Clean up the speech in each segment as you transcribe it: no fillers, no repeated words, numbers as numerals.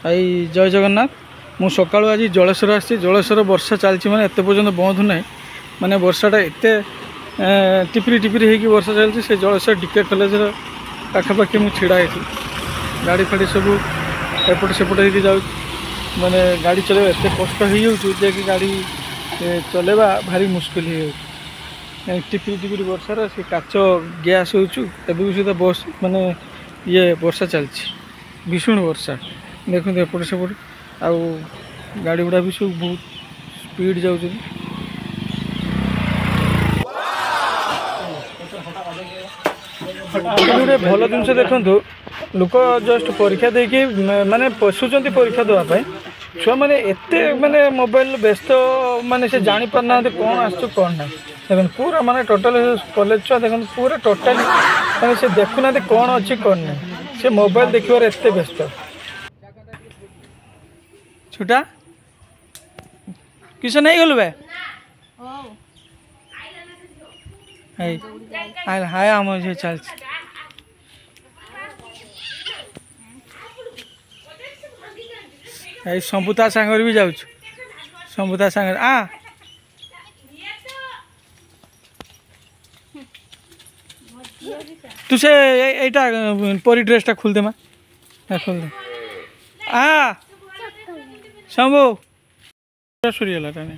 आई जय जगन्नाथ मु सकाळु आज जलेश्वर आसी जलेश्वर वर्षा चलती माने एत पर्यंत बंद ना माने वर्षाटा एत टिपरी टिपरी होगी वर्षा चलती से जलेश्वर डीके कॉलेज पाखापाखि मुझे छिड़ा है गाड़ी फाड़ी सब एपट सेपट हो जाऊँ माने गाड़ी चल एत कष्ट हो कि गाड़ी चलेबा भारी मुस्किल हो टिपरी टिपरी वर्षार से काच गैस होचु भी सुधा बस माने ये वर्षा चलती भीषण वर्षा देखते एपट सेपट आउ गाड़ी गुड़ा भी सब बहुत स्पीड जाऊँ गोटे भल जिन देखु लोक जस्ट परीक्षा देकी माने पशुंट परीक्षा देवाई छुआ मैंने एत माने मोबाइल व्यस्त माने से जानी पारना कौन आसु कौन ना देखो पूरा माने टोटाल कॉलेज छुआ देखो पूरा टोटाली माने से देखुना कौन अच्छी कौन ना से मोबाइल देखिबार एत व्यस्त छुटा किस नहीं गलु बे हाय आम झे चल शंभुता सांगर भी जाऊँ शंभुता सांगर तू से एटा परी ड्रेसटा खोल दे माँ खोल दे शंभु सरीगला ताने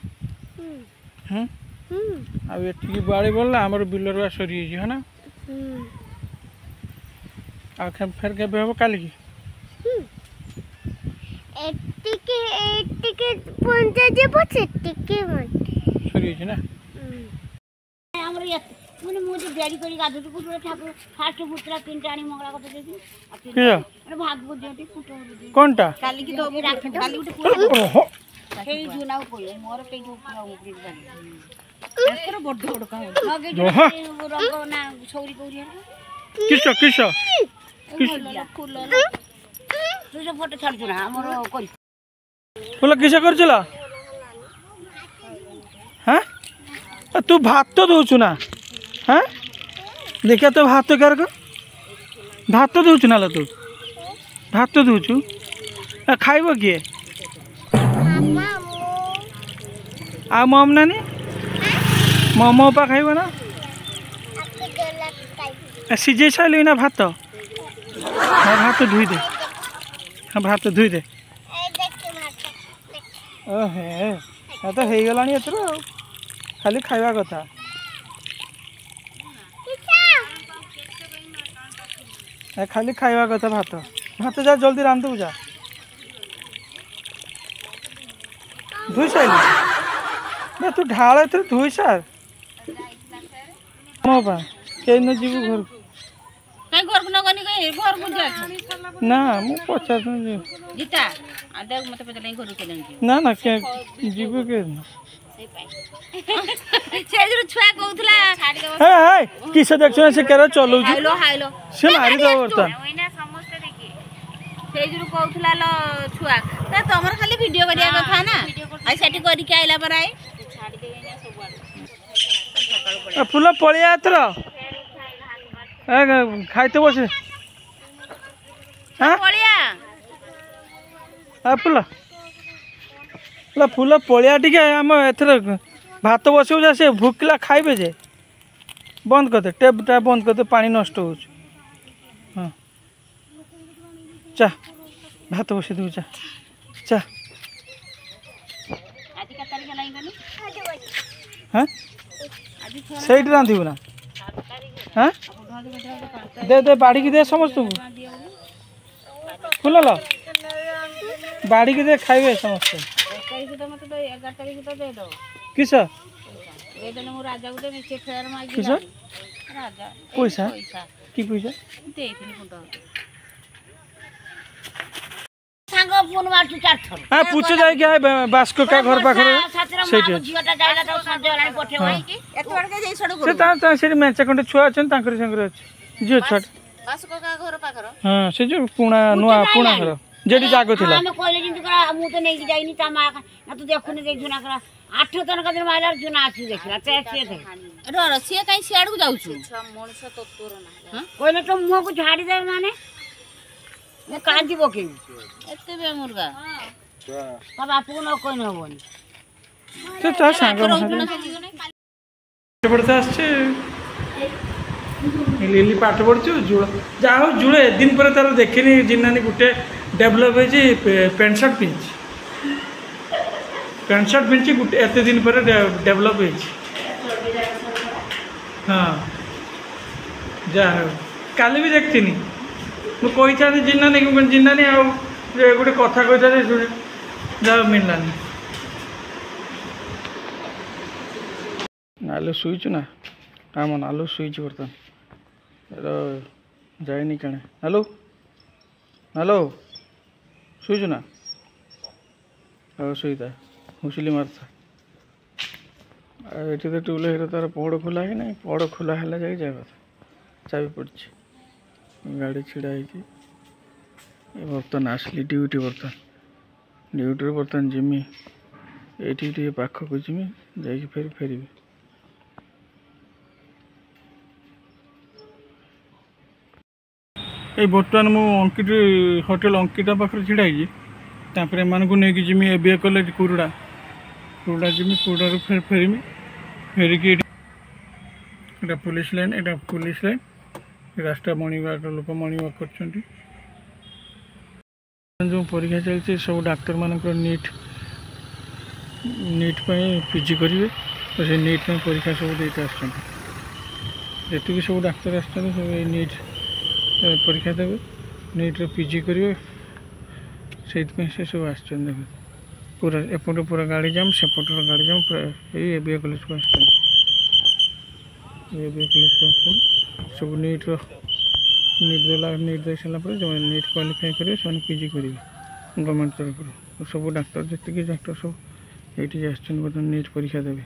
आठी बाड़ी बोलला आमर बिलर सरी है ना फेर के हम काल की सरी ना माने मुझे ब्याडी करी गाधु को ठाकुर फास्ट पुत्रा तीनटा आनी मंगला कत देती के भागवत जेटी फुटो कोनटा काली की दोगे राख काली उठे हे जुना को मोर पे जो पूरा उगरी बानी एकर बड्ड बड्ड का लगे रंग ना छौरी कोरी किस फूल तू जो फोटो छाड़ जुना हमर कोई फूल किस कर चला हां तू भात तो दोछु ना हाँ देखिए तो भात तो कर भात तो दूचु ना तू भात तो दूचु खाइब किए आ मम नानी मम पा खाइब ना सीझे सारे ना भात हाँ भात धोई दे हाँ भात धोई दे ओहे तो हो गला एथर खाली खाइबा कथा खाली खाइबा कथा भात भात जा जल्दी रांधु जा धोई सारे तू ढाल एथर धोई सार मो पा के न जीव घर घर न गनी घर को जा ना मु पचार जीता आ देख मते पचले घर के ना ना के जीव के से जो छुआ कहउतला छाडी दो हे किस देखछ से केरा चलउ छी हाइलो हाइलो से मारी दो बर्तन ओइना समस्त देखि से जो कहउतला ल छुआ त तमर खाली वीडियो करिया कथा ना आ सेठी करी के आइला पर आए छाडी देना सब बार फुल पळिया एतर ए खाइते बसे हां पळिया आ फुल पळिया टिके हम एथर भात बसो जा से भूखला खाइबे जे बंद कर दे टेपटा बंद कर दे पानी नष्ट हो हाँ चा भात बसे दू चा चा हाँ सही रांधु ना हाँ दे दे बाड़ी की दे समस्त फुल लो बाड़ी की दे खाइबे समस्त किस राजा पैसा कि पैसा पूछ जाए बास्को का घर पाखे मेचा खंडे छुआ अच्छा झील छुआ हाँ से जो पुणा नुआ पुणा घर जेडी जागो थिला हम कहले जिंत करा मु तो नहीं जाइनी ता मा ना तो देखुनी देख जुना करा 8 टन का दिन माइला जुना आसी देखला ते से थे रो से काई सियाड़ को जाउछु मनुष्य तो तोर ना हां कहले तो मुंह को झाड़ी दे माने ମୁଁ କାଞ୍ଚି ପକେଇବି ଏତେ ବେ ମୁର୍ଗା ତା ବାପକୁ ନ କହିନେ ହବନି ସେ ତା ସାଙ୍ଗ ପଢ଼ିତେ ଆସିଛି লিলি পাঠ পড়ছু জুড় যা হোক জুড়ে এদিন পরে তার দেখিনি জিনানি গোটে ডেভেলপ হয়েছি প্যান্ট শার্ট পিঁধছি গোটে এত দিন পরে ডেভেলপ হয়েছি হ্যাঁ যা হোক কালি বি দেখতিনি মু কইথাନ୍ତି জিনানি জিনানি ଆଉ গোটে কথা কইথাନ୍ତି শুনে যা মিললানি নালো শুইছু না ଆମ ନାଲୁ ଶୋଇଛି ବର୍ତ୍ତମାନ ଯାଇନି କାଣା ହ୍ୟାଲୋ ହ୍ୟାଲୋ ଶୋଇଛୁ ନା ଆଉ ଶୋଇଥା ହୁସିଲି ମାରିଥା ଆଉ ଏଠି ତ ଟୁଲ ହେରା ତାର ପହଡ଼ ଖୋଲା ହେଇନାହିଁ ପହଡ଼ ଖୋଲା ହେଲା ଯାଇକି ଯାଏ କଥା ଚାବି ପଡ଼ିଛି ଗାଡ଼ି ଛିଡ଼ା ହେଇଛି ବର୍ତ୍ତମାନ ଆସିଲି ଡ୍ୟୁଟି ବର୍ତ୍ତମାନ ଡ୍ୟୁଟିରୁ ବର୍ତ୍ତମାନ ଯିମି ଏଇଠି ଟିକେ ପାଖକୁ ଯିମି ଯାଇକି ଫେରିବି এই বর্তমান মু অঙ্কিত হোটেল অঙ্কিতা পাখে ছিড়া হয়েছি তারপরে এমানকু নেইকি জিমি এবিএ কলেজ কুরুড়া জিমি কুরুড়াରୁ ফেরিমি ফেরিকি এটা পুলিশ লাইন রাস্তা মর্নিং ওয়াক লোক মর্নিং ওয়াক করছেন जो परीक्षा चलती सब डाक्तर मान नीट पीजी करेंगे तो से नीट परीक्षा सब देते आसती सब डाक्तर आसते सब नीट परीक्षा देवे नीट्रे पीजी करेंगे से सब आस पूरा एपटे पूरा गाड़ी जाम सेपटर गाड़ी जाम एबिए कॉलेज को आस सब नीट दे सारा जो नीट क्वालिफाई करेंगे से पीजी करेंगे गवर्नमेंट तरफ सब डाक्तर जी डाक्तर सब ये नीट परीक्षा देवे।